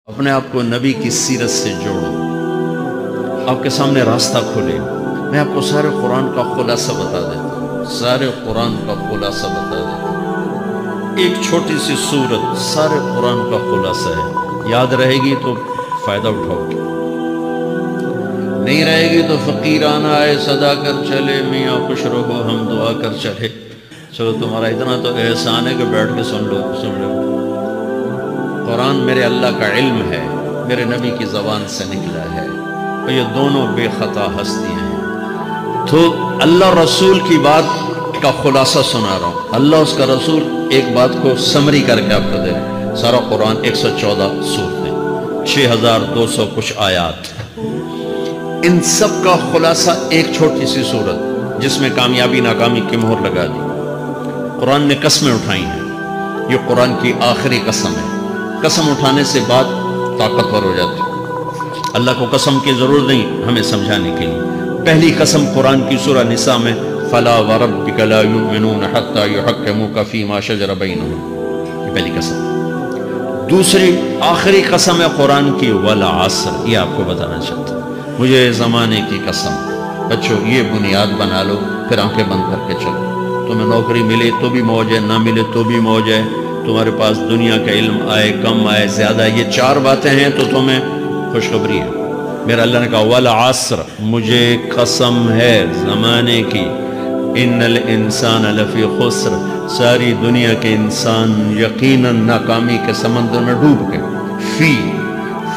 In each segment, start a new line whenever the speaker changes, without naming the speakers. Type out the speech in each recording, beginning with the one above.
اپنے آپ کو نبی کی سیرت سے جوڑو، آپ کے سامنے راستہ کھلے۔ میں آپ کو سارے قرآن کا خلاصہ بتا دیتا ہوں، سارے قرآن کا خلاصہ بتا دیتا ہوں۔ ایک چھوٹی سی سورت سارے قرآن کا خلاصہ ہے، یاد رہے گی تو فائدہ اٹھاؤ گے، نہیں رہے گی تو فقیرانہ آئے صدا کر چلے، میاں خوش رہو ہم دعا کر چلے۔ چلو تمہارا اتنا تو احسان ہے کہ بیٹھ کے سن لو۔ قرآن میرے اللہ کا علم ہے، میرے نبی کی زبان سے نکلا ہے، اور یہ دونوں بے خطا ہستیاں ہیں۔ تو اللہ رسول کی بات کا خلاصہ سنا رہا ہوں، اللہ اس کا رسول ایک بات کو سمری کر کے آپ کو دے رہے۔ سارا قرآن 114 سورتیں، 6200 کچھ آیات، ان سب کا خلاصہ ایک چھوٹی سی سورت جس میں کامیابی ناکامی کی مہر لگا دی۔ قرآن نے قسمیں اٹھائی ہیں، یہ قرآن کی آخری قسم ہے۔ قسم اٹھانے سے بات طاقتور ہو جاتی، اللہ کو قسم کی ضرورت نہیں ہمیں سمجھانے کے لیے۔ پہلی قسم قرآن کی سورہ نساء میں فَلَا وَرَبِّكَ لَا يُؤْمِنُونَ حَتَّى يُحَكِّمُوكَ فِي مَا شَجَرَ بَيْنَهُمْ، یہ پہلی قسم۔ دوسری آخری قسم ہے قرآن کی وَالْعَصْرِ، یہ آپ کو بتانا چاہتا ہوں، مجھے زمانے کی قسم۔ بچوں یہ بنیاد بنا لو، پھر آنکھیں بند کر کے چلو۔ تمہیں نوکری ملے تو بھی موج ہے، نہ ملے تو بھی موج ہے، تمہارے پاس دنیا کا علم آئے کم آئے زیادہ، یہ چار باتیں ہیں تو تمہیں خوشخبری ہے۔ میرا اللہ نے کہا والعصر، مجھے قسم ہے زمانے کی، ان الانسان لفی خسر، ساری دنیا کے انسان یقیناً ناکامی کے سمندر میں ڈوب گئے۔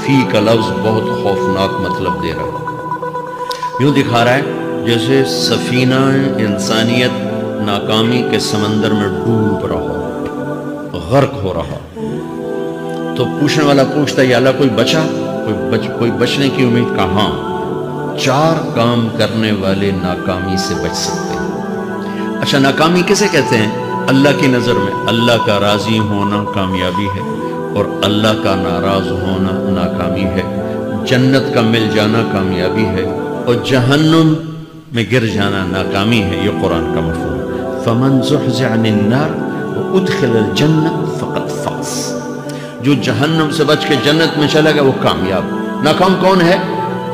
فی کا لفظ بہت خوفناک مطلب دے رہا ہے، یوں دکھا رہا ہے جیسے سفینہ انسانیت ناکامی کے سمندر میں ڈوب رہا، غرق ہو رہا۔ تو پوچھنے والا پوچھتا ہے یا اللہ کوئی بچا، کوئی بچنے کی امید کا؟ ہاں، چار کام کرنے والے ناکامی سے بچ سکتے ہیں۔ اچھا ناکامی کسے کہتے ہیں اللہ کی نظر میں؟ اللہ کا راضی ہونا کامیابی ہے، اور اللہ کا ناراض ہونا ناکامی ہے۔ جنت کا مل جانا کامیابی ہے، اور جہنم میں گر جانا ناکامی ہے۔ یہ قرآن کا مفہوم۔ فَمَنْ زُحْزِحَ عَنِ النَّارِ وَأُدْخِلَ الْجَنَّةَ فَقَدْ فَازَ، جو جہنم سے بچ کے جنت میں چلا گیا وہ کامیاب۔ ناکام کون ہے؟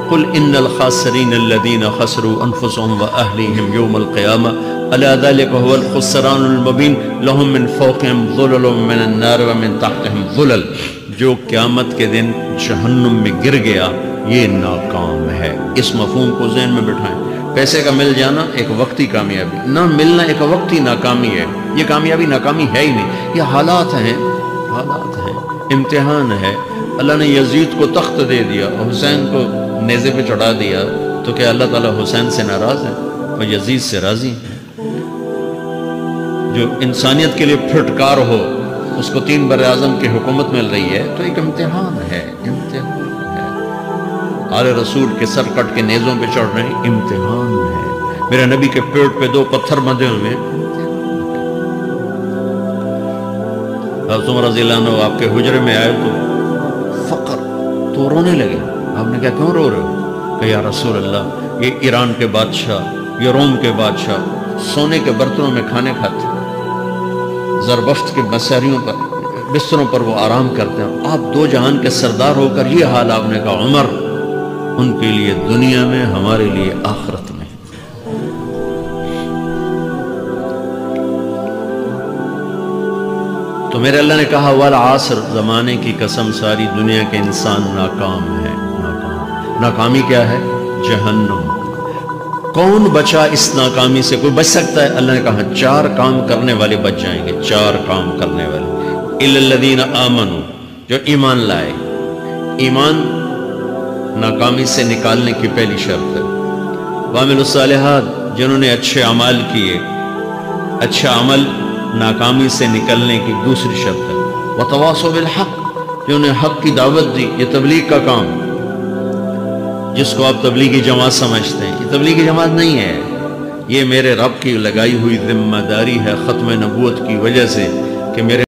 قُلْ إِنَّ الْخَاسِرِينَ الَّذِينَ خَسِرُوا أَنفُسَهُمْ وَأَهْلِيهِمْ يَوْمَ الْقِيَامَةِ أَلَا ذَلِكَ هُوَ الْخُسْرَانُ الْمُبِينُ لَهُم مِّن فَوْقِهِمْ ظُلَلٌ مِّنَ النَّارِ وَمِن تَحْتِهِمْ ظُلَلٌ، جو قیامت کے دن جہنم میں گر گیا یہ ناکام ہے۔ اس مفہوم کو ذہن میں بٹھائیں۔ پیسے کا مل جانا ایک وقتی کامیابی، نہ ملنا ایک وقتی ناکامی ہے۔ یہ کامیابی ناکامی ہے ہی نہیں، یہ حالات ہیں، امتحان ہے۔ اللہ نے یزید کو تخت دے دیا اور حسین کو نیزے پہ چڑھا دیا، تو کیا اللہ تعالیٰ حسین سے ناراض ہے اور یزید سے راضی ہے؟ جو انسانیت کے لیے پھٹکار ہو اس کو 3 براعظم کی حکومت مل رہی ہے، تو ایک امتحان ہے، امتحان ہے۔ آل رسول کے سر کٹ کے نیزوں پہ چڑھ رہے ہیں، امتحان ہے۔ میرے نبی کے پیٹ پہ 2 پتھر بندھے ہوئے ہیں۔ حضرت عمر رضی اللہ عنہ آپ کے حجرے میں آئے تو فقر، تو رونے لگے۔ آپ نے کہا کیوں رو رہے ہو؟ کہ یا رسول اللہ یہ ایران کے بادشاہ، یہ روم کے بادشاہ سونے کے برتنوں میں کھانے کھاتے، زربفت کے بستروں پر وہ آرام کرتے ہیں، آپ 2 جہان کے سردار ہو کر یہ حال؟ آپ نے کہا عمر ان کے لیے دنیا میں، ہمارے لیے آخرت میں۔ تو میرے اللہ نے کہا والعصر، زمانے کی قسم ساری دنیا کے انسان ناکام ہے۔ ناکامی کیا ہے؟ جہنم۔ کون بچا اس ناکامی سے؟ کوئی بچ سکتا ہے؟ اللہ نے کہا 4 کام کرنے والے بچ جائیں گے، 4 کام کرنے والے۔ إِلَّا الَّذِينَ آمَنُوا، جو ایمان لائے۔ ایمان ناکامی سے نکالنے کی پہلی شرط ہے۔ وَعَمِلُوا الصَّالِحَاتِ، جنہوں نے اچھے اعمال کیے۔ اچھا عمل ناکامی سے نکلنے کی دوسری شرط ہے۔ وَتَوَاصَوْا بِالْحَقِّ، جنہوں نے حق کی دعوت دی۔ یہ تبلیغ کا کام، جس کو آپ تبلیغی جماعت سمجھتے ہیں، یہ تبلیغی جماعت نہیں ہے، یہ میرے رب کی لگائی ہوئی ذمہ داری ہے ختم نبوت کی وجہ سے، کہ میرے